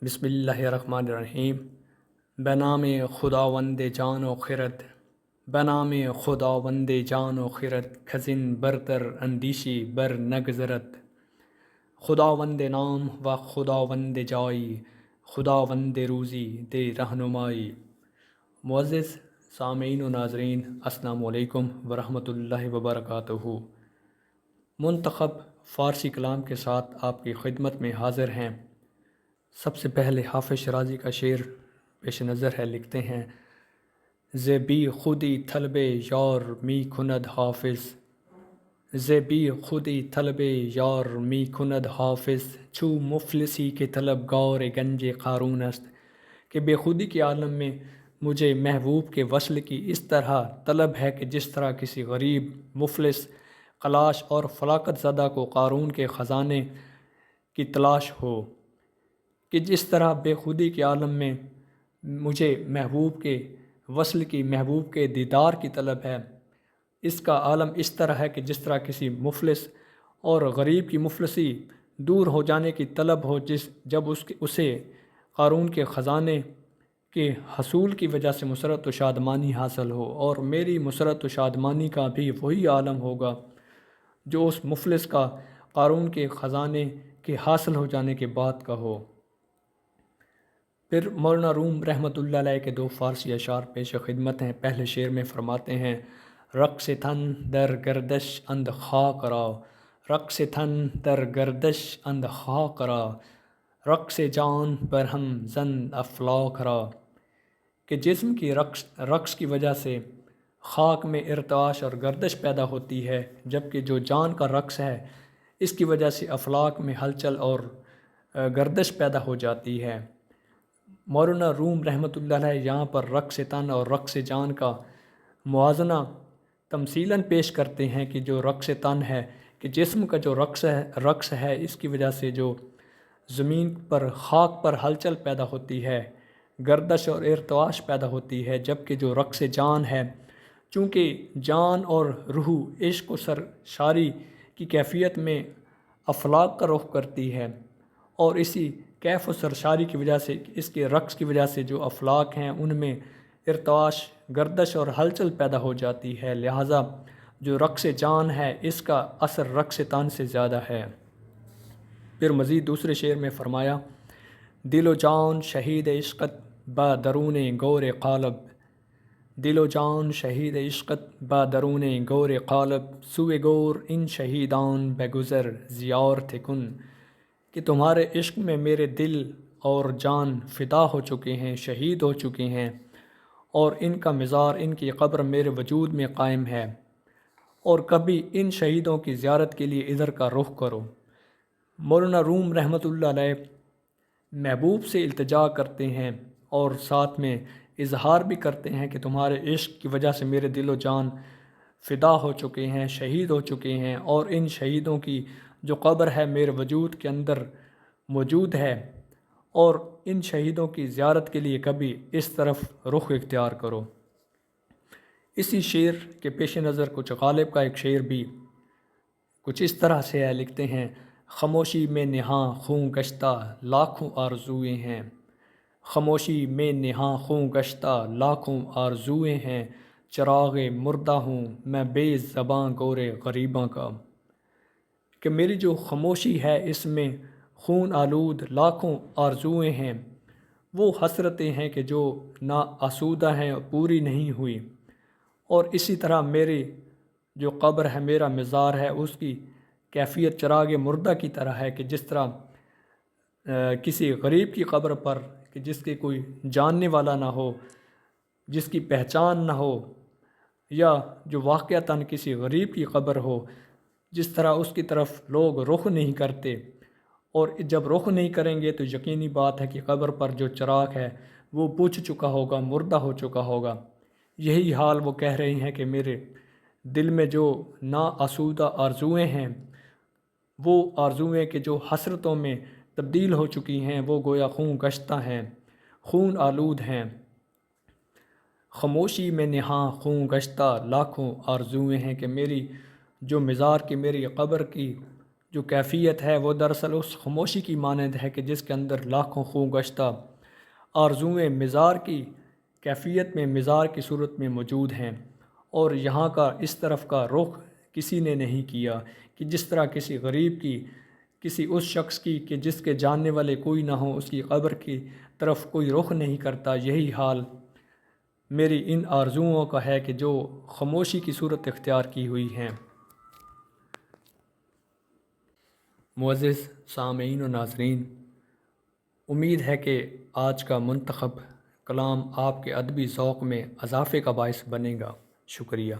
بسم اللہ الرحمن الرحیم۔ بنام خداوند جان و خرد، بنام خداوند جان و خرد، خزن برتر اندیشی بر نگذرد. خداوند نام و خداوند جائی، خداوند روزی دے رہنمائی۔ معزز سامعین و ناظرین، السلام علیکم ورحمۃ اللہ وبرکاتہ۔ منتخب فارسی کلام کے ساتھ آپ کی خدمت میں حاضر ہیں۔ سب سے پہلے حافظ شیرازی کا شعر پیش نظر ہے۔ لکھتے ہیں: ز بی خودی طلب یار می کند حافظ، ز بی خودی طلب یار می کند حافظ، چو مفلسی کے طلب گار گنج قارون است۔ کہ بے خودی کے عالم میں مجھے محبوب کے وصل کی اس طرح طلب ہے کہ جس طرح کسی غریب، مفلس، خلاش اور فلاکت زدہ کو قارون کے خزانے کی تلاش ہو، کہ جس طرح بے خودی کے عالم میں مجھے محبوب کے وصل کی، محبوب کے دیدار کی طلب ہے، اس کا عالم اس طرح ہے کہ جس طرح کسی مفلس اور غریب کی مفلسی دور ہو جانے کی طلب ہو، جب اسے قارون کے خزانے کے حصول کی وجہ سے مسرت و شادمانی حاصل ہو، اور میری مسرت و شادمانی کا بھی وہی عالم ہوگا جو اس مفلس کا قارون کے خزانے کے حاصل ہو جانے کے بعد کا ہو۔ پھر مولانا روم رحمۃ اللہ علیہ کے دو فارسی اشعار پیش خدمت ہیں۔ پہلے شعر میں فرماتے ہیں: رقص تن در گردش اند خاک را، رقص تن در گردش اند خاک را، رقص جان پر ہم زند افلاک را۔ کہ جسم کی رقص کی وجہ سے خاک میں ارتعاش اور گردش پیدا ہوتی ہے، جبکہ جو جان کا رقص ہے اس کی وجہ سے افلاک میں ہلچل اور گردش پیدا ہو جاتی ہے۔ مولانا روم رحمۃ اللہ علیہ یہاں پر رقص تن اور رقص جان کا موازنہ تمثیلاً پیش کرتے ہیں کہ جو رقص تن ہے، کہ جسم کا جو رقص ہے اس کی وجہ سے جو زمین پر، خاک پر ہلچل پیدا ہوتی ہے، گردش اور ارتعاش پیدا ہوتی ہے، جبکہ جو رقص جان ہے، چونکہ جان اور روح عشق و سرشاری کی کیفیت میں افلاک کا رخ کرتی ہے، اور اسی کیف و سرشاری کی وجہ سے، اس کے رقص کی وجہ سے جو افلاک ہیں ان میں ارتعاش، گردش اور ہلچل پیدا ہو جاتی ہے، لہٰذا جو رقص جان ہے اس کا اثر رقص تن سے زیادہ ہے۔ پھر مزید دوسرے شعر میں فرمایا: دل و جان شہید عشقت با درون گور قالب، دل و جان شہید عشقت با درون گور قالب، سوئے گور ان شہیدان بگذر زیارت کن۔ کہ تمہارے عشق میں میرے دل اور جان فدا ہو چکے ہیں، شہید ہو چکے ہیں، اور ان کا مزار، ان کی قبر میرے وجود میں قائم ہے، اور کبھی ان شہیدوں کی زیارت کے لیے ادھر کا رخ کرو۔ مولانا روم رحمۃ اللہ علیہ محبوب سے التجا کرتے ہیں اور ساتھ میں اظہار بھی کرتے ہیں کہ تمہارے عشق کی وجہ سے میرے دل و جان فدا ہو چکے ہیں، شہید ہو چکے ہیں، اور ان شہیدوں کی جو قبر ہے میرے وجود کے اندر موجود ہے، اور ان شہیدوں کی زیارت کے لیے کبھی اس طرف رخ اختیار کرو۔ اسی شعر کے پیش نظر کچھ غالب کا ایک شعر بھی کچھ اس طرح سے ہے۔ لکھتے ہیں: خاموشی میں نہاں خوں گشتہ لاکھوں آرزوئیں ہیں، خاموشی میں نہاں خوں گشتہ لاکھوں آرزوئیں ہیں، چراغ مردہ ہوں میں بے زباں گور غریباں کا۔ کہ میری جو خاموشی ہے اس میں خون آلود لاکھوں آرزوئیں ہیں، وہ حسرتیں ہیں کہ جو نا آسودہ ہیں، پوری نہیں ہوئی، اور اسی طرح میری جو قبر ہے، میرا مزار ہے، اس کی کیفیت چراغ مردہ کی طرح ہے، کہ جس طرح کسی غریب کی قبر پر، کہ جس کے کوئی جاننے والا نہ ہو، جس کی پہچان نہ ہو، یا جو واقعتاً کسی غریب کی قبر ہو، جس طرح اس کی طرف لوگ رخ نہیں کرتے، اور جب رخ نہیں کریں گے تو یقینی بات ہے کہ قبر پر جو چراغ ہے وہ بجھ چکا ہوگا، مردہ ہو چکا ہوگا۔ یہی حال وہ کہہ رہے ہیں کہ میرے دل میں جو نا آسودہ آرزوئیں ہیں، وہ آرزوئیں کہ جو حسرتوں میں تبدیل ہو چکی ہیں، وہ گویا خون گشتہ ہیں، خون آلود ہیں۔ خاموشی میں نہاں خوں گشتہ لاکھوں آرزوئیں ہیں، کہ میری جو مزار کی، میری قبر کی جو کیفیت ہے وہ دراصل اس خاموشی کی مانند ہے کہ جس کے اندر لاکھوں خوں گشتہ آرزوئیں مزار کی کیفیت میں مزار کی صورت میں موجود ہیں، اور یہاں کا اس طرف کا رخ کسی نے نہیں کیا کہ جس طرح کسی غریب کی، کسی اس شخص کی کہ جس کے جاننے والے کوئی نہ ہوں، اس کی قبر کی طرف کوئی رخ نہیں کرتا، یہی حال میری ان آرزوؤں کا ہے کہ جو خاموشی کی صورت اختیار کی ہوئی ہیں۔ معزز سامعین و ناظرین، امید ہے کہ آج کا منتخب کلام آپ کے ادبی ذوق میں اضافے کا باعث بنے گا۔ شکریہ۔